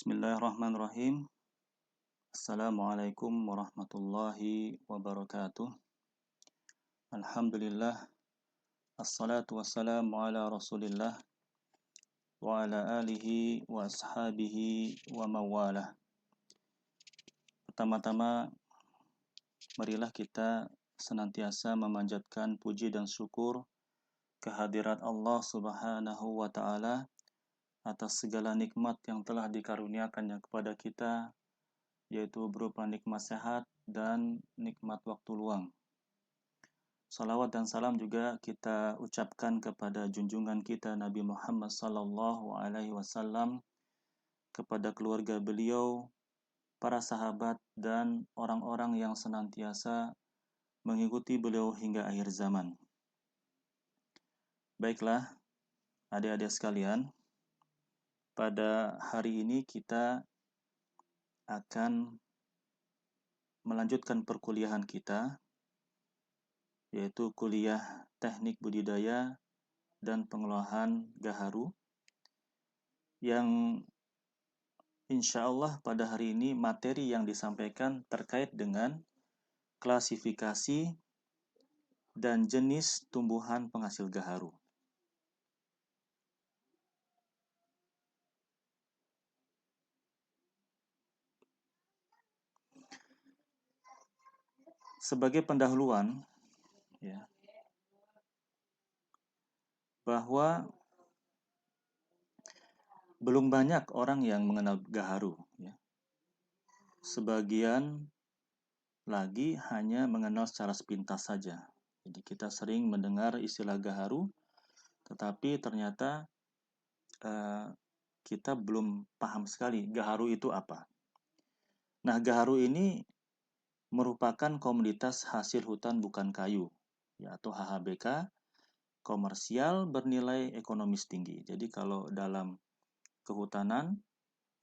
Bismillahirrahmanirrahim. Assalamualaikum warahmatullahi wabarakatuh. Alhamdulillah. Assalatu wassalamu ala rasulillah wa ala alihi wa ashabihi wa mawalah. Pertama-tama, marilah kita senantiasa memanjatkan puji dan syukur kehadirat Allah Subhanahu wa ta'ala atas segala nikmat yang telah dikaruniakannya kepada kita, yaitu berupa nikmat sehat dan nikmat waktu luang. Salawat dan salam juga kita ucapkan kepada junjungan kita Nabi Muhammad sallallahu alaihi wasallam, kepada keluarga beliau, para sahabat dan orang-orang yang senantiasa mengikuti beliau hingga akhir zaman. Baiklah, adik-adik sekalian, pada hari ini kita akan melanjutkan perkuliahan kita, yaitu kuliah teknik budidaya dan pengolahan gaharu, yang insya Allah pada hari ini materi yang disampaikan terkait dengan klasifikasi dan jenis tumbuhan penghasil gaharu. Sebagai pendahuluan, ya, bahwa belum banyak orang yang mengenal gaharu, ya. Sebagian lagi hanya mengenal secara sepintas saja. Jadi kita sering mendengar istilah gaharu, tetapi ternyata kita belum paham sekali gaharu itu apa. Nah, gaharu ini merupakan komoditas hasil hutan bukan kayu, ya, atau HHBK, komersial bernilai ekonomis tinggi. Jadi kalau dalam kehutanan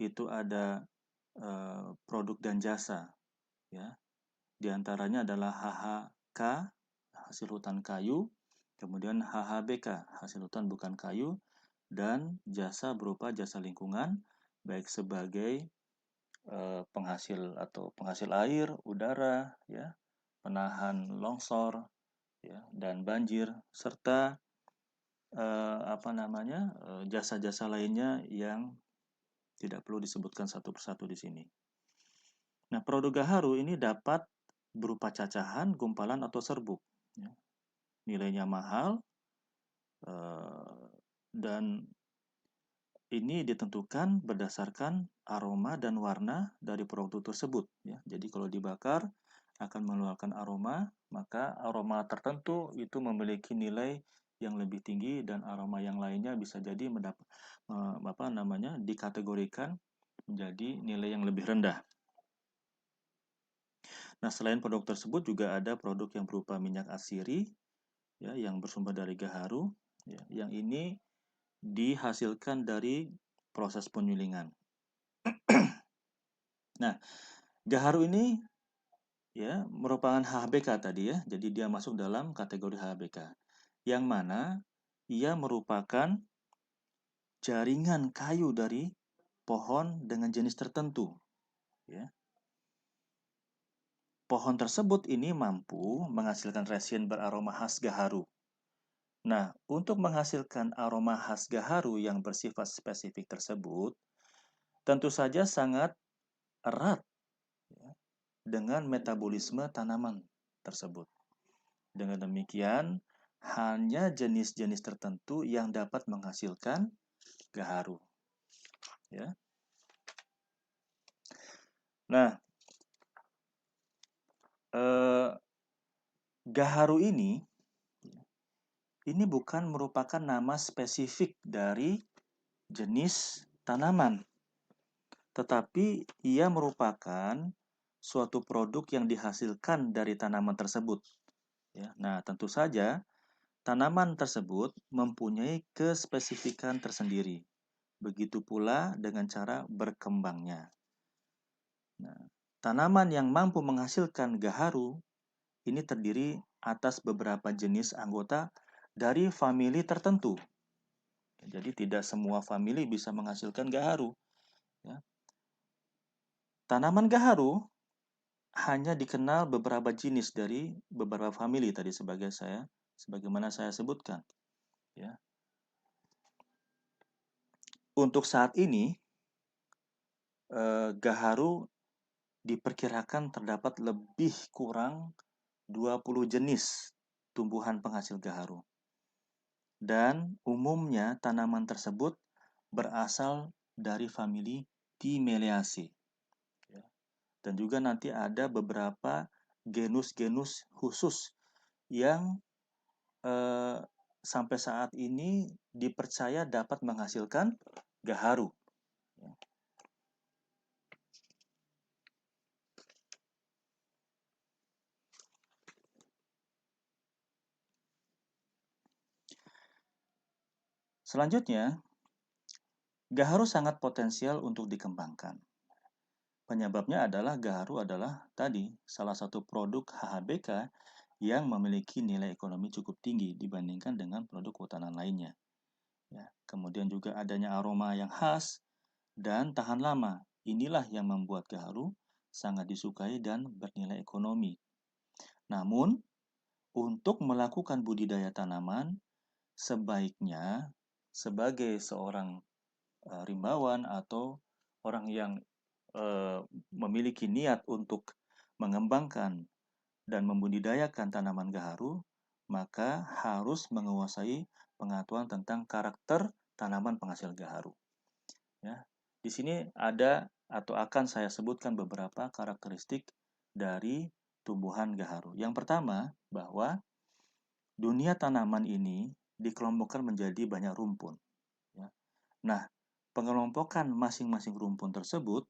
itu ada produk dan jasa, ya. Di antaranya adalah HHK, hasil hutan kayu, kemudian HHBK, hasil hutan bukan kayu, dan jasa berupa jasa lingkungan, baik sebagai penghasil air, udara, ya, penahan longsor, ya, dan banjir, serta jasa-jasa lainnya yang tidak perlu disebutkan satu persatu di sini. Nah, produk gaharu ini dapat berupa cacahan, gumpalan, atau serbuk, ya. Nilainya mahal, dan ini ditentukan berdasarkan aroma dan warna dari produk tersebut, ya. Jadi kalau dibakar akan mengeluarkan aroma, maka aroma tertentu itu memiliki nilai yang lebih tinggi dan aroma yang lainnya bisa jadi dikategorikan menjadi nilai yang lebih rendah. Nah, selain produk tersebut juga ada produk yang berupa minyak asiri, ya, yang bersumber dari gaharu, ya, yang ini dihasilkan dari proses penyulingan. Nah, gaharu ini, ya, merupakan HHBK tadi, ya. Jadi dia masuk dalam kategori HHBK. Yang mana ia merupakan jaringan kayu dari pohon dengan jenis tertentu, ya. Pohon tersebut ini mampu menghasilkan resin beraroma khas gaharu. Nah, untuk menghasilkan aroma khas gaharu yang bersifat spesifik tersebut, tentu saja sangat erat, ya, dengan metabolisme tanaman tersebut. Dengan demikian, hanya jenis-jenis tertentu yang dapat menghasilkan gaharu, ya. Nah, gaharu ini bukan merupakan nama spesifik dari jenis tanaman, tetapi ia merupakan suatu produk yang dihasilkan dari tanaman tersebut, ya. Nah, tentu saja tanaman tersebut mempunyai kespesifikan tersendiri. Begitu pula dengan cara berkembangnya. Nah, tanaman yang mampu menghasilkan gaharu ini terdiri atas beberapa jenis anggota dari famili tertentu. Jadi tidak semua famili bisa menghasilkan gaharu, ya. Tanaman gaharu hanya dikenal beberapa jenis dari beberapa famili tadi sebagaimana saya sebutkan, ya. Untuk saat ini gaharu diperkirakan terdapat lebih kurang 20 jenis tumbuhan penghasil gaharu. Dan umumnya tanaman tersebut berasal dari famili Timeleaceae. Dan juga nanti ada beberapa genus-genus khusus yang sampai saat ini dipercaya dapat menghasilkan gaharu. Selanjutnya, gaharu sangat potensial untuk dikembangkan. Penyebabnya adalah gaharu adalah tadi salah satu produk HHBK yang memiliki nilai ekonomi cukup tinggi dibandingkan dengan produk kehutanan lainnya. Ya, kemudian juga adanya aroma yang khas dan tahan lama. Inilah yang membuat gaharu sangat disukai dan bernilai ekonomi. Namun, untuk melakukan budidaya tanaman, sebaiknya sebagai seorang rimbawan atau orang yang memiliki niat untuk mengembangkan dan membudidayakan tanaman gaharu, maka harus menguasai pengetahuan tentang karakter tanaman penghasil gaharu. Ya, di sini ada atau akan saya sebutkan beberapa karakteristik dari tumbuhan gaharu. Yang pertama, bahwa dunia tanaman ini dikelompokkan menjadi banyak rumpun. Ya. Nah, pengelompokan masing-masing rumpun tersebut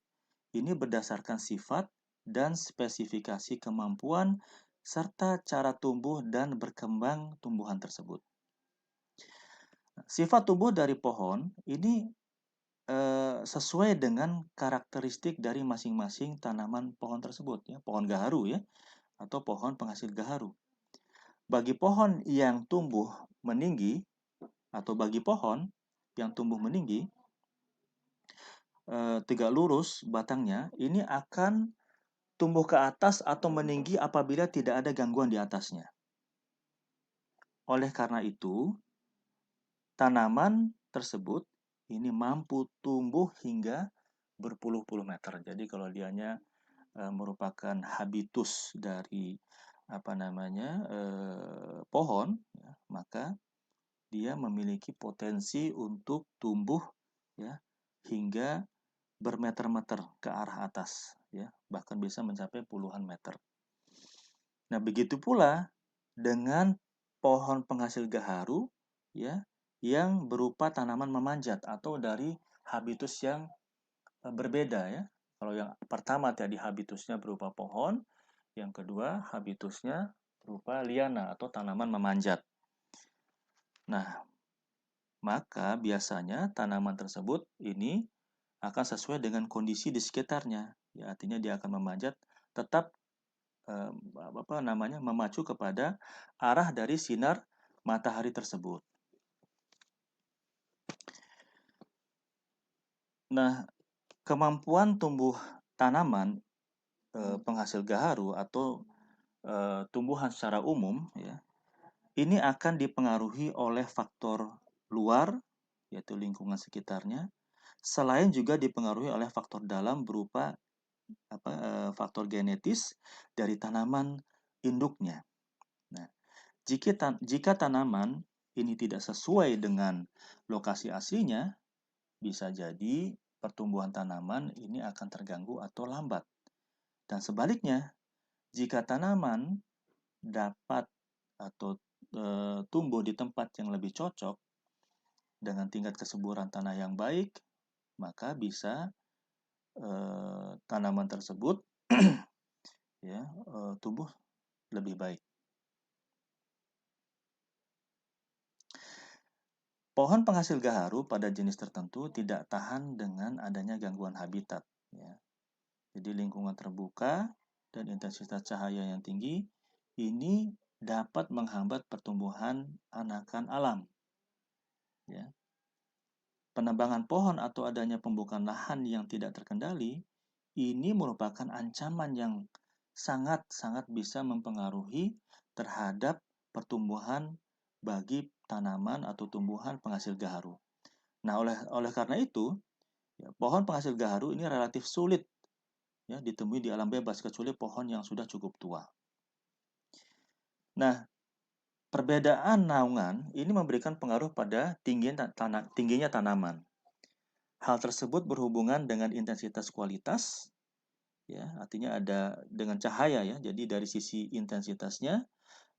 ini berdasarkan sifat dan spesifikasi kemampuan serta cara tumbuh dan berkembang tumbuhan tersebut. Sifat tumbuh dari pohon ini sesuai dengan karakteristik dari masing-masing tanaman pohon tersebut, ya, pohon gaharu ya, atau pohon penghasil gaharu. Bagi pohon yang tumbuh meninggi atau bagi pohon yang tumbuh meninggi, tegak lurus batangnya, ini akan tumbuh ke atas atau meninggi apabila tidak ada gangguan di atasnya. Oleh karena itu, tanaman tersebut ini mampu tumbuh hingga berpuluh-puluh meter. Jadi kalau dianya merupakan habitus dari pohon, ya, maka dia memiliki potensi untuk tumbuh ya hingga bermeter-meter ke arah atas, ya, bahkan bisa mencapai puluhan meter. Nah, begitu pula dengan pohon penghasil gaharu, ya, yang berupa tanaman memanjat atau dari habitus yang berbeda, ya. Kalau yang pertama tadi habitusnya berupa pohon, yang kedua habitusnya berupa liana atau tanaman memanjat. Nah, maka biasanya tanaman tersebut ini akan sesuai dengan kondisi di sekitarnya. Ya, artinya dia akan memanjat tetap memacu kepada arah dari sinar matahari tersebut. Nah, kemampuan tumbuh tanaman penghasil gaharu atau tumbuhan secara umum, ya, ini akan dipengaruhi oleh faktor luar, yaitu lingkungan sekitarnya, selain juga dipengaruhi oleh faktor dalam berupa faktor genetis dari tanaman induknya. Nah, jika tanaman ini tidak sesuai dengan lokasi aslinya, bisa jadi pertumbuhan tanaman ini akan terganggu atau lambat. Dan sebaliknya, jika tanaman dapat atau tumbuh di tempat yang lebih cocok dengan tingkat kesuburan tanah yang baik, maka bisa tanaman tersebut ya tumbuh lebih baik. Pohon penghasil gaharu pada jenis tertentu tidak tahan dengan adanya gangguan habitat. Ya. Jadi lingkungan terbuka dan intensitas cahaya yang tinggi ini dapat menghambat pertumbuhan anakan alam. Ya. Penebangan pohon atau adanya pembukaan lahan yang tidak terkendali ini merupakan ancaman yang sangat-sangat bisa mempengaruhi terhadap pertumbuhan bagi tanaman atau tumbuhan penghasil gaharu. Nah, oleh karena itu, ya, pohon penghasil gaharu ini relatif sulit ya ditemui di alam bebas kecuali pohon yang sudah cukup tua. Nah, perbedaan naungan ini memberikan pengaruh pada tingginya tanaman. Hal tersebut berhubungan dengan intensitas kualitas, ya, artinya ada dengan cahaya ya. Jadi dari sisi intensitasnya,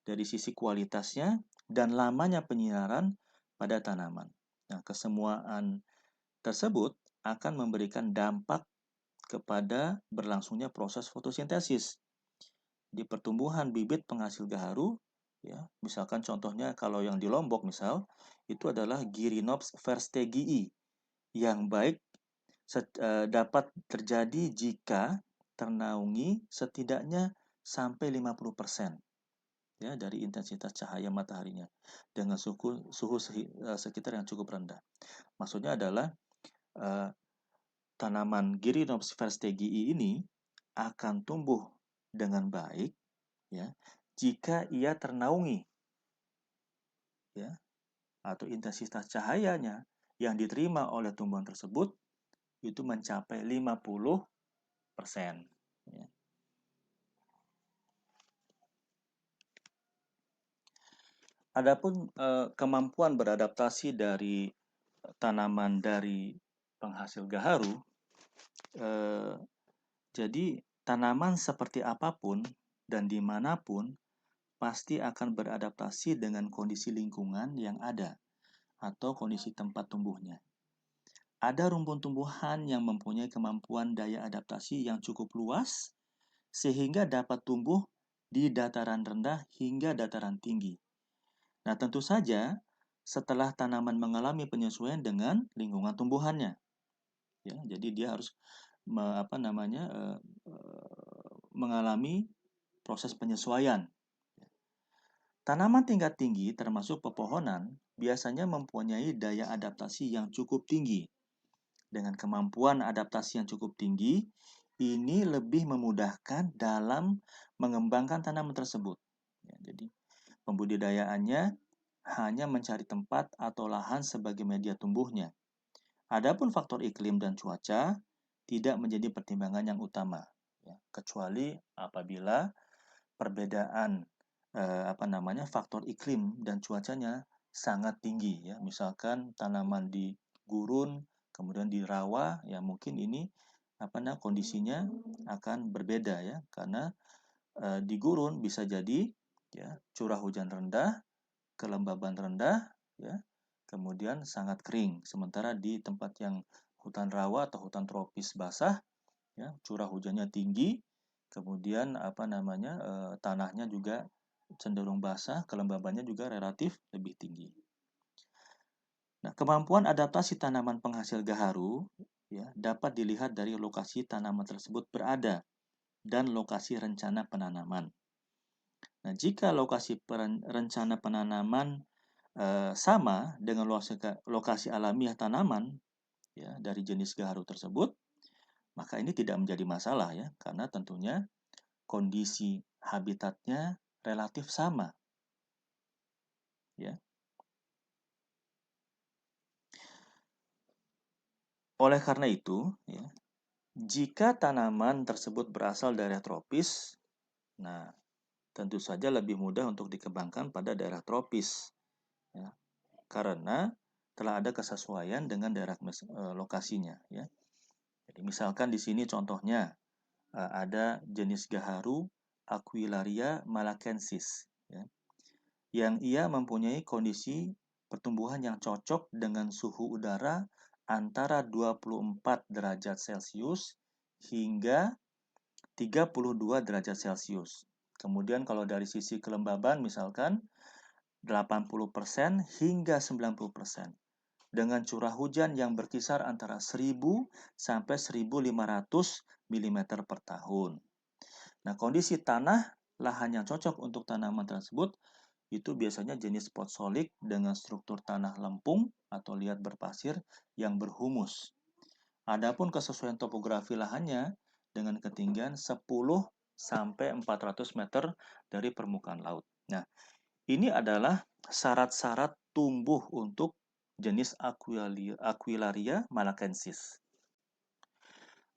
dari sisi kualitasnya, dan lamanya penyinaran pada tanaman. Nah, kesemuaan tersebut akan memberikan dampak kepada berlangsungnya proses fotosintesis di pertumbuhan bibit penghasil gaharu. Ya, misalkan contohnya kalau yang di Lombok misal, itu adalah Gyronops verstegii yang baik dapat terjadi jika ternaungi setidaknya sampai 50% ya dari intensitas cahaya mataharinya dengan suhu sekitar yang cukup rendah. Maksudnya adalah tanaman Gyronops verstegii ini akan tumbuh dengan baik ya jika ia ternaungi ya atau intensitas cahayanya yang diterima oleh tumbuhan tersebut itu mencapai 50%. Ya. Adapun kemampuan beradaptasi dari tanaman dari penghasil gaharu, jadi tanaman seperti apapun dan dimanapun pasti akan beradaptasi dengan kondisi lingkungan yang ada atau kondisi tempat tumbuhnya. Ada rumpun tumbuhan yang mempunyai kemampuan daya adaptasi yang cukup luas sehingga dapat tumbuh di dataran rendah hingga dataran tinggi. Nah, tentu saja setelah tanaman mengalami penyesuaian dengan lingkungan tumbuhannya. Ya, jadi dia harus mengalami proses penyesuaian. Tanaman tingkat tinggi termasuk pepohonan biasanya mempunyai daya adaptasi yang cukup tinggi. Dengan kemampuan adaptasi yang cukup tinggi, ini lebih memudahkan dalam mengembangkan tanaman tersebut. Ya, jadi pembudidayaannya hanya mencari tempat atau lahan sebagai media tumbuhnya. Adapun faktor iklim dan cuaca tidak menjadi pertimbangan yang utama, ya, kecuali apabila perbedaan faktor iklim dan cuacanya sangat tinggi ya. Misalkan tanaman di gurun kemudian di rawa ya mungkin ini kondisinya akan berbeda ya karena di gurun bisa jadi ya curah hujan rendah, kelembaban rendah ya. Kemudian sangat kering. Sementara di tempat yang hutan rawa atau hutan tropis basah ya curah hujannya tinggi, kemudian tanahnya juga cenderung basah, kelembabannya juga relatif lebih tinggi. Nah, kemampuan adaptasi tanaman penghasil gaharu ya, dapat dilihat dari lokasi tanaman tersebut berada dan lokasi rencana penanaman. Nah, jika lokasi rencana penanaman sama dengan lokasi alamiah tanaman ya, dari jenis gaharu tersebut, maka ini tidak menjadi masalah ya, karena tentunya kondisi habitatnya relatif sama. Ya. Oleh karena itu, ya, jika tanaman tersebut berasal dari daerah tropis, nah tentu saja lebih mudah untuk dikembangkan pada daerah tropis, ya, karena telah ada kesesuaian dengan daerah lokasinya. Ya. Jadi misalkan di sini contohnya ada jenis gaharu Aquilaria malacensis, ya, yang ia mempunyai kondisi pertumbuhan yang cocok dengan suhu udara antara 24 derajat Celcius hingga 32 derajat Celcius. Kemudian kalau dari sisi kelembaban misalkan 80% hingga 90% dengan curah hujan yang berkisar antara 1000 sampai 1500 mm per tahun. Nah, kondisi tanah lahan yang cocok untuk tanaman tersebut itu biasanya jenis potsolik dengan struktur tanah lempung atau liat berpasir yang berhumus. Adapun kesesuaian topografi lahannya dengan ketinggian 10 sampai 400 meter dari permukaan laut. Nah, ini adalah syarat-syarat tumbuh untuk jenis Aquilaria malacensis.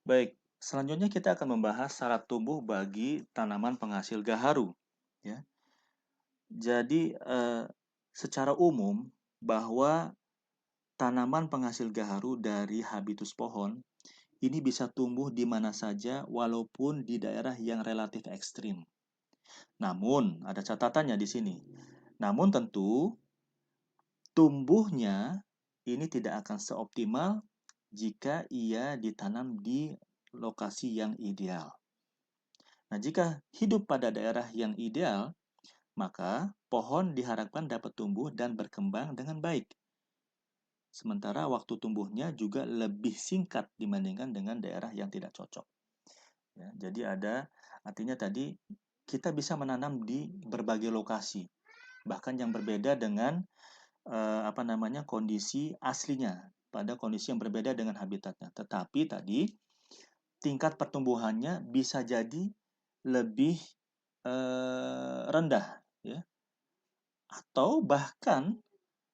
Baik, selanjutnya kita akan membahas syarat tumbuh bagi tanaman penghasil gaharu. Ya. Jadi, secara umum bahwa tanaman penghasil gaharu dari habitus pohon ini bisa tumbuh di mana saja walaupun di daerah yang relatif ekstrim. Namun, ada catatannya di sini. Namun tentu tumbuhnya ini tidak akan seoptimal jika ia ditanam di lokasi yang ideal. Nah, jika hidup pada daerah yang ideal, maka pohon diharapkan dapat tumbuh dan berkembang dengan baik. Sementara waktu tumbuhnya juga lebih singkat dibandingkan dengan daerah yang tidak cocok. Ya, jadi artinya tadi kita bisa menanam di berbagai lokasi, bahkan yang berbeda dengan kondisi aslinya, pada kondisi yang berbeda dengan habitatnya. Tetapi tadi tingkat pertumbuhannya bisa jadi lebih rendah, ya, atau bahkan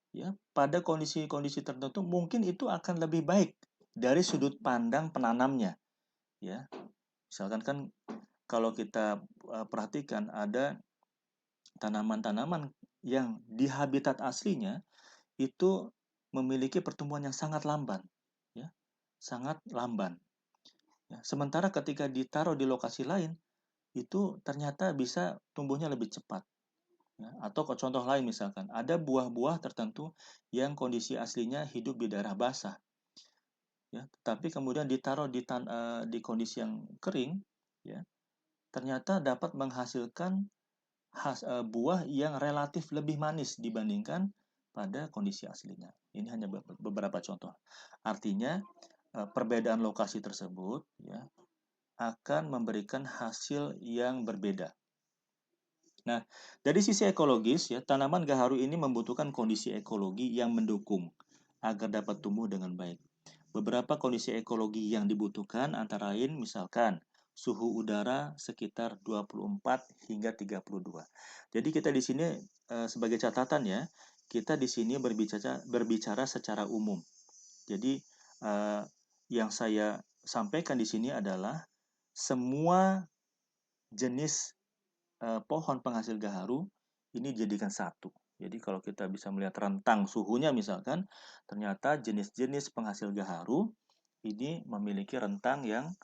ya pada kondisi-kondisi tertentu mungkin itu akan lebih baik dari sudut pandang penanamnya, ya. Misalkan kan kalau kita perhatikan ada tanaman-tanaman yang di habitat aslinya itu memiliki pertumbuhan yang sangat lamban, ya, sangat lamban. Ya. Sementara ketika ditaruh di lokasi lain, itu ternyata bisa tumbuhnya lebih cepat. Ya. Atau contoh lain misalkan, ada buah-buah tertentu yang kondisi aslinya hidup di daerah basah. Ya, tapi kemudian ditaruh di kondisi yang kering, ya, ternyata dapat menghasilkan buah yang relatif lebih manis dibandingkan pada kondisi aslinya. Ini hanya beberapa contoh. Artinya perbedaan lokasi tersebut ya akan memberikan hasil yang berbeda. Nah, dari sisi ekologis ya, tanaman gaharu ini membutuhkan kondisi ekologi yang mendukung agar dapat tumbuh dengan baik. Beberapa kondisi ekologi yang dibutuhkan antara lain misalkan suhu udara sekitar 24 hingga 32. Jadi kita di sini sebagai catatan ya, kita di sini berbicara secara umum. Jadi yang saya sampaikan di sini adalah semua jenis pohon penghasil gaharu ini dijadikan satu. Jadi kalau kita bisa melihat rentang suhunya misalkan, ternyata jenis-jenis penghasil gaharu ini memiliki rentang yang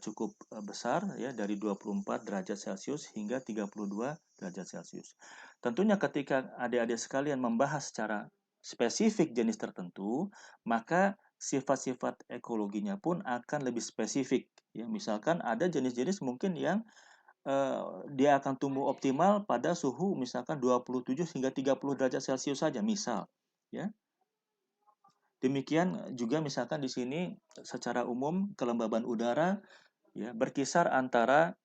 cukup besar ya dari 24 derajat Celcius hingga 32 derajat Celcius. Tentunya ketika adik-adik sekalian membahas secara spesifik jenis tertentu, maka sifat-sifat ekologinya pun akan lebih spesifik. Ya, misalkan ada jenis-jenis mungkin yang dia akan tumbuh optimal pada suhu misalkan 27 hingga 30 derajat Celcius saja misal ya. Demikian juga misalkan di sini secara umum kelembaban udara ya berkisar antara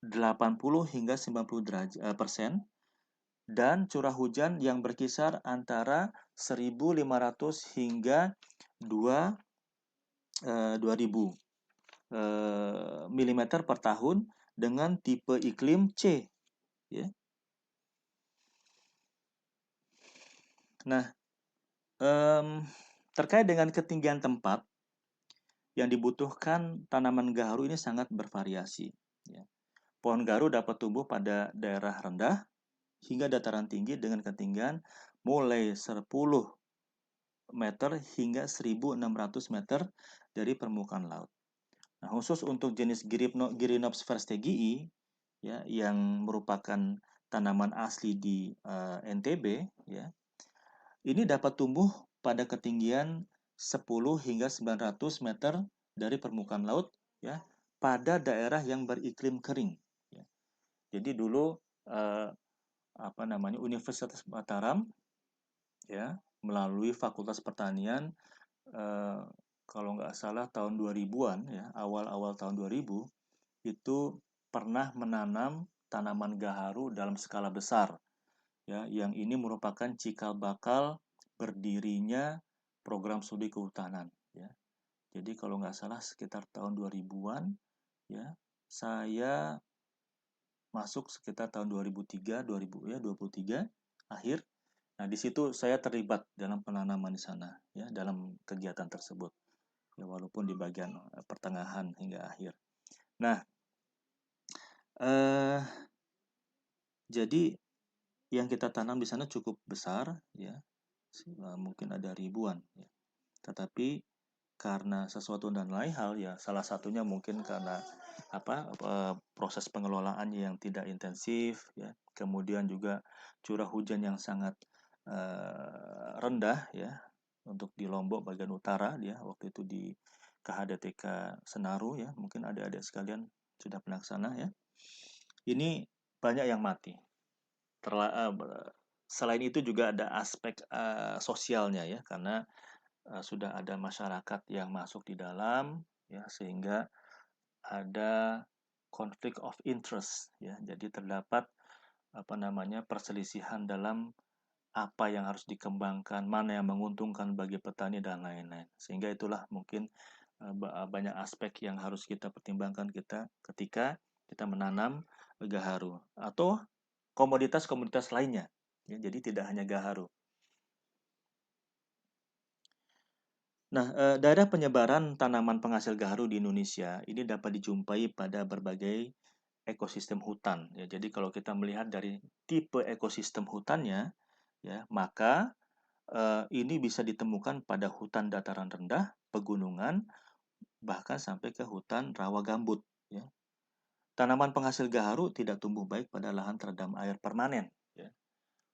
80 hingga 90% dan curah hujan yang berkisar antara 1.500 hingga 2.000 mm per tahun dengan tipe iklim C ya. Nah, terkait dengan ketinggian tempat yang dibutuhkan tanaman gaharu ini sangat bervariasi. Ya. Pohon gaharu dapat tumbuh pada daerah rendah hingga dataran tinggi dengan ketinggian mulai 10 meter hingga 1.600 meter dari permukaan laut. Nah, khusus untuk jenis Gyrinopsis verstegii ya, yang merupakan tanaman asli di NTB, ya, ini dapat tumbuh pada ketinggian 10 hingga 900 meter dari permukaan laut ya, pada daerah yang beriklim kering. Ya. Jadi dulu Universitas Mataram ya melalui Fakultas Pertanian kalau nggak salah tahun 2000-an ya, awal-awal tahun 2000 itu pernah menanam tanaman gaharu dalam skala besar. Ya, yang ini merupakan cikal bakal berdirinya program studi kehutanan ya. Jadi kalau nggak salah sekitar tahun 2000-an ya. Saya masuk sekitar tahun 2003, 2023 akhir. Nah, di situ saya terlibat dalam penanaman di sana, ya, dalam kegiatan tersebut. Ya, walaupun di bagian pertengahan hingga akhir. Nah, eh, jadi yang kita tanam di sana cukup besar, ya, mungkin ada ribuan, ya. Tetapi karena sesuatu dan lain hal, ya, salah satunya mungkin karena proses pengelolaannya yang tidak intensif, ya, kemudian juga curah hujan yang sangat rendah, ya, untuk di Lombok bagian utara, ya, waktu itu di KHDTK Senaru, ya, mungkin adik-adik sekalian sudah pernah ke sana, ya. Ini banyak yang mati. Selain itu juga ada aspek sosialnya, ya, karena sudah ada masyarakat yang masuk di dalam, ya, sehingga ada konflik of interest, ya. Jadi terdapat perselisihan dalam apa yang harus dikembangkan, mana yang menguntungkan bagi petani dan lain-lain. Sehingga itulah mungkin banyak aspek yang harus kita pertimbangkan ketika kita menanam gaharu atau komoditas-komoditas lainnya. Ya, jadi tidak hanya gaharu. Nah, daerah penyebaran tanaman penghasil gaharu di Indonesia ini dapat dijumpai pada berbagai ekosistem hutan. Ya, jadi kalau kita melihat dari tipe ekosistem hutannya, ya, maka ini bisa ditemukan pada hutan dataran rendah, pegunungan, bahkan sampai ke hutan rawa gambut. Ya. Tanaman penghasil gaharu tidak tumbuh baik pada lahan terendam air permanen. Ya.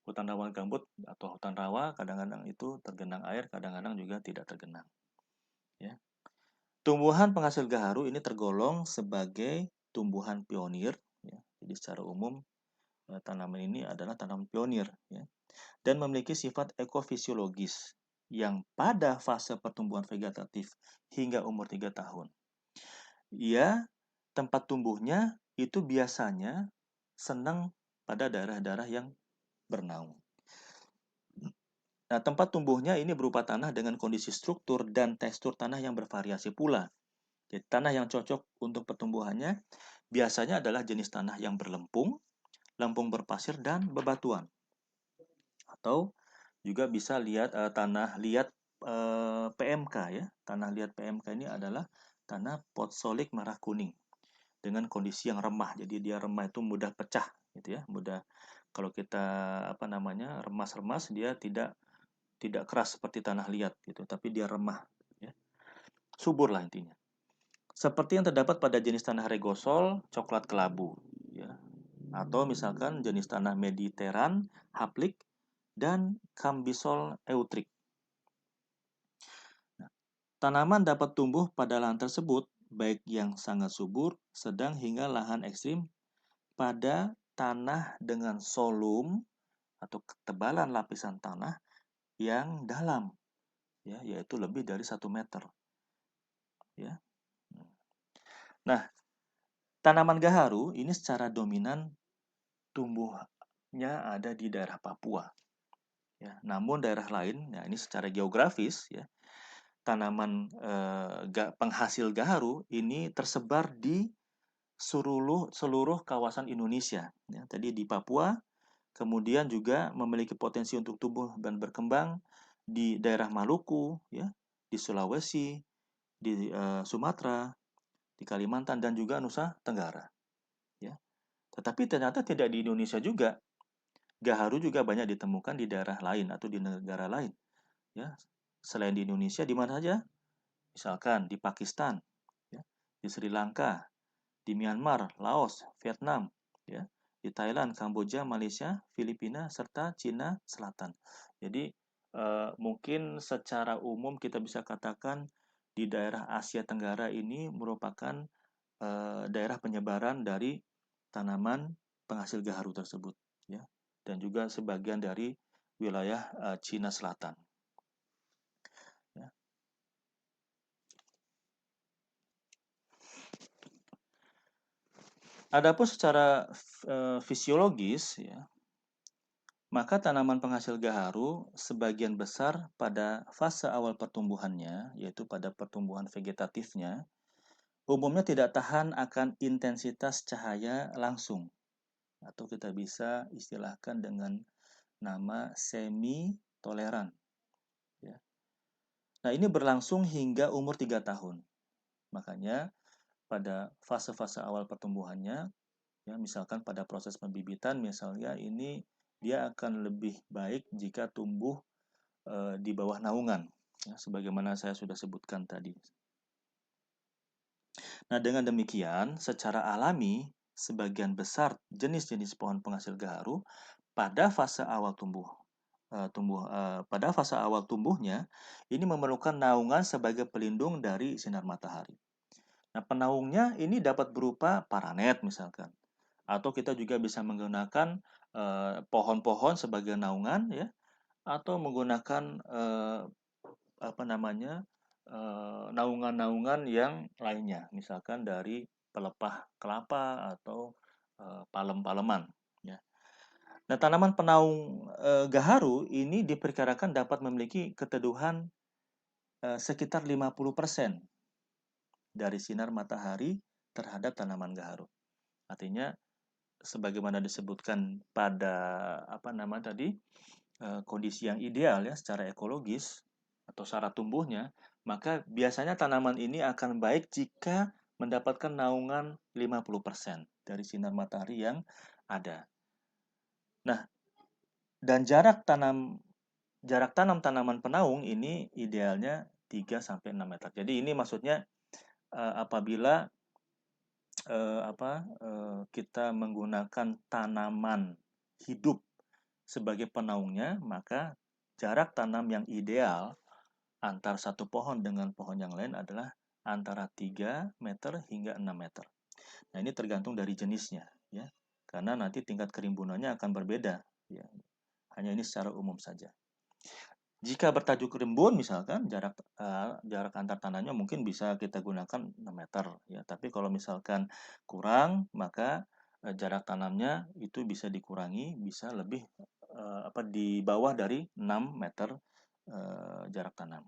Hutan rawa gambut atau hutan rawa kadang-kadang itu tergenang air, kadang-kadang juga tidak tergenang. Ya. Tumbuhan penghasil gaharu ini tergolong sebagai tumbuhan pionir. Ya. Jadi secara umum tanaman ini adalah tanaman pionir, ya, dan memiliki sifat ekofisiologis yang pada fase pertumbuhan vegetatif hingga umur 3 tahun. Ia tempat tumbuhnya itu biasanya senang pada daerah-daerah yang bernaung. Nah, tempat tumbuhnya ini berupa tanah dengan kondisi struktur dan tekstur tanah yang bervariasi pula. Jadi, tanah yang cocok untuk pertumbuhannya biasanya adalah jenis tanah yang berlempung, lempung berpasir, dan bebatuan. Atau juga bisa lihat tanah liat PMK, ya. Tanah liat PMK ini adalah tanah potsolik merah kuning dengan kondisi yang remah. Jadi dia remah itu mudah pecah, gitu ya. Mudah kalau kita remas-remas, dia tidak keras seperti tanah liat gitu, tapi dia remah, ya. Subur lah intinya. Seperti yang terdapat pada jenis tanah regosol, coklat kelabu, ya. Atau misalkan jenis tanah mediteran, haplik, dan kambisol eutrik. Nah, tanaman dapat tumbuh pada lahan tersebut, baik yang sangat subur, sedang hingga lahan ekstrim pada tanah dengan solum atau ketebalan lapisan tanah yang dalam, ya, yaitu lebih dari 1 meter. Ya. Nah, tanaman gaharu ini secara dominan tumbuhnya ada di daerah Papua. Ya, namun daerah lain, ya, ini secara geografis, ya, tanaman penghasil gaharu ini tersebar di seluruh kawasan Indonesia. Ya, tadi di Papua, kemudian juga memiliki potensi untuk tumbuh dan berkembang di daerah Maluku, ya, di Sulawesi, di Sumatera, di Kalimantan, dan juga Nusa Tenggara. Ya. Tetapi ternyata tidak di Indonesia juga. Gaharu juga banyak ditemukan di daerah lain atau di negara lain. Ya. Selain di Indonesia, di mana saja? Misalkan di Pakistan, ya, di Sri Lanka, di Myanmar, Laos, Vietnam, ya, di Thailand, Kamboja, Malaysia, Filipina, serta Cina Selatan. Jadi mungkin secara umum kita bisa katakan di daerah Asia Tenggara ini merupakan daerah penyebaran dari tanaman penghasil gaharu tersebut, ya, dan juga sebagian dari wilayah Cina Selatan. Ya. Adapun secara fisiologis, ya, maka tanaman penghasil gaharu sebagian besar pada fase awal pertumbuhannya, yaitu pada pertumbuhan vegetatifnya, umumnya tidak tahan akan intensitas cahaya langsung, atau kita bisa istilahkan dengan nama semi toleran, ya. Nah, ini berlangsung hingga umur 3 tahun. Makanya pada fase-fase awal pertumbuhannya, ya, misalkan pada proses pembibitan misalnya, ini dia akan lebih baik jika tumbuh di bawah naungan, ya, sebagaimana saya sudah sebutkan tadi. Nah, dengan demikian, secara alami, sebagian besar jenis-jenis pohon penghasil gaharu pada fase awal pada fase awal tumbuhnya ini memerlukan naungan sebagai pelindung dari sinar matahari. Nah, penaungnya ini dapat berupa paranet misalkan, atau kita juga bisa menggunakan pohon-pohon sebagai naungan, ya, atau menggunakan apa namanya naungan-naungan yang lainnya, misalkan dari pelepah kelapa atau palem-paleman, ya. Nah, tanaman penaung gaharu ini diperkirakan dapat memiliki keteduhan sekitar 50% dari sinar matahari terhadap tanaman gaharu. Artinya sebagaimana disebutkan pada apa nama tadi kondisi yang ideal, ya, secara ekologis atau secara tumbuhnya, maka biasanya tanaman ini akan baik jika mendapatkan naungan 50% dari sinar matahari yang ada. Nah, dan jarak tanam tanaman penaung ini idealnya 3 sampai 6 meter. Jadi ini maksudnya apabila kita menggunakan tanaman hidup sebagai penaungnya, maka jarak tanam yang ideal antar satu pohon dengan pohon yang lain adalah antara 3 meter hingga 6 meter. Nah, ini tergantung dari jenisnya, ya. Karena nanti tingkat kerimbunannya akan berbeda, ya. Hanya ini secara umum saja. Jika bertajuk rimbun misalkan jarak antar tanahnya mungkin bisa kita gunakan 6 meter, ya. Tapi kalau misalkan kurang, maka jarak tanamnya itu bisa dikurangi, bisa lebih di bawah dari 6 meter jarak tanam.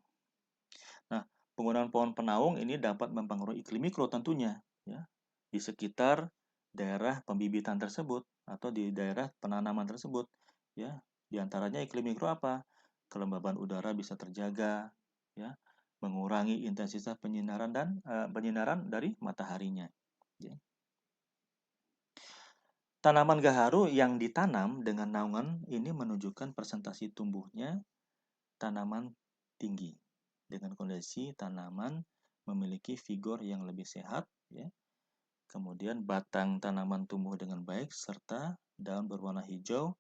Nah, penggunaan pohon penaung ini dapat mempengaruhi iklim mikro tentunya, ya, di sekitar daerah pembibitan tersebut atau di daerah penanaman tersebut, ya. Di antaranya iklim mikro apa? Kelembaban udara bisa terjaga, ya, mengurangi intensitas penyinaran dan penyinaran dari mataharinya, ya. Tanaman gaharu yang ditanam dengan naungan ini menunjukkan presentasi tumbuhnya tanaman tinggi dengan kondisi tanaman memiliki vigor yang lebih sehat, ya. Kemudian batang tanaman tumbuh dengan baik serta daun berwarna hijau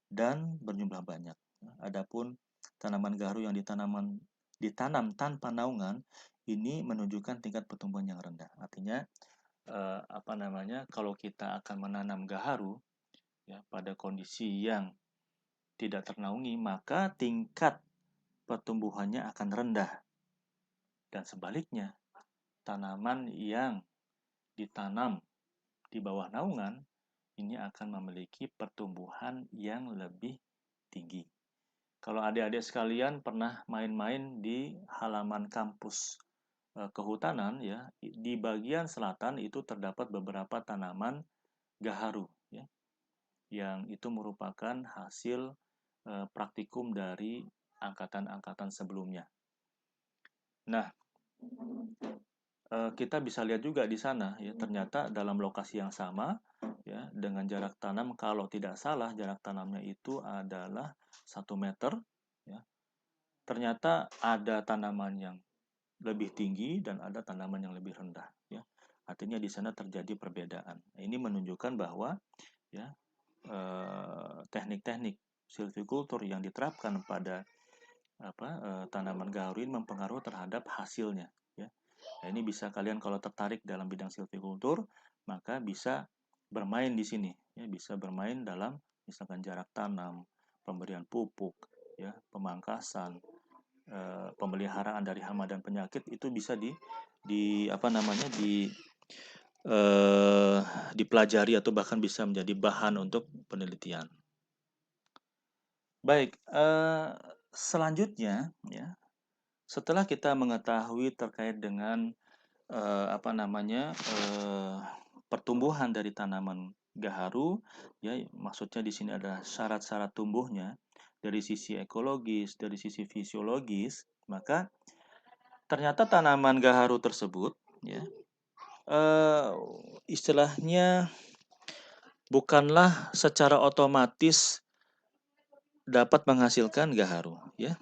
dan berjumlah banyak. Adapun tanaman gaharu yang ditanam tanpa naungan ini menunjukkan tingkat pertumbuhan yang rendah. Artinya kalau kita akan menanam gaharu, ya, pada kondisi yang tidak ternaungi, maka tingkat pertumbuhannya akan rendah. Dan sebaliknya, tanaman yang ditanam di bawah naungan ini akan memiliki pertumbuhan yang lebih tinggi. Kalau adik-adik sekalian pernah main-main di halaman kampus kehutanan, ya, di bagian selatan itu terdapat beberapa tanaman gaharu, ya, yang itu merupakan hasil praktikum dari angkatan-angkatan sebelumnya. Nah, kita bisa lihat juga di sana, ya, ternyata dalam lokasi yang sama, ya, dengan jarak tanam kalau tidak salah jarak tanamnya itu adalah 1 meter, ya. Ternyata ada tanaman yang lebih tinggi dan ada tanaman yang lebih rendah, ya. Artinya di sana terjadi perbedaan. Nah, ini menunjukkan bahwa, ya, teknik-teknik silvikultur yang diterapkan pada tanaman gaharu ini mempengaruhi terhadap hasilnya, ya. Nah, ini bisa kalian kalau tertarik dalam bidang silvikultur, maka bisa bermain di sini, ya, bisa bermain dalam misalkan jarak tanam, pemberian pupuk, ya, pemangkasan, pemeliharaan dari hama dan penyakit itu bisa dipelajari atau bahkan bisa menjadi bahan untuk penelitian. Baik, selanjutnya, ya, setelah kita mengetahui terkait dengan apa namanya, pertumbuhan dari tanaman gaharu, ya maksudnya di sini adalah syarat-syarat tumbuhnya dari sisi ekologis, dari sisi fisiologis, maka ternyata tanaman gaharu tersebut, ya, eh, istilahnya bukanlah secara otomatis dapat menghasilkan gaharu, ya.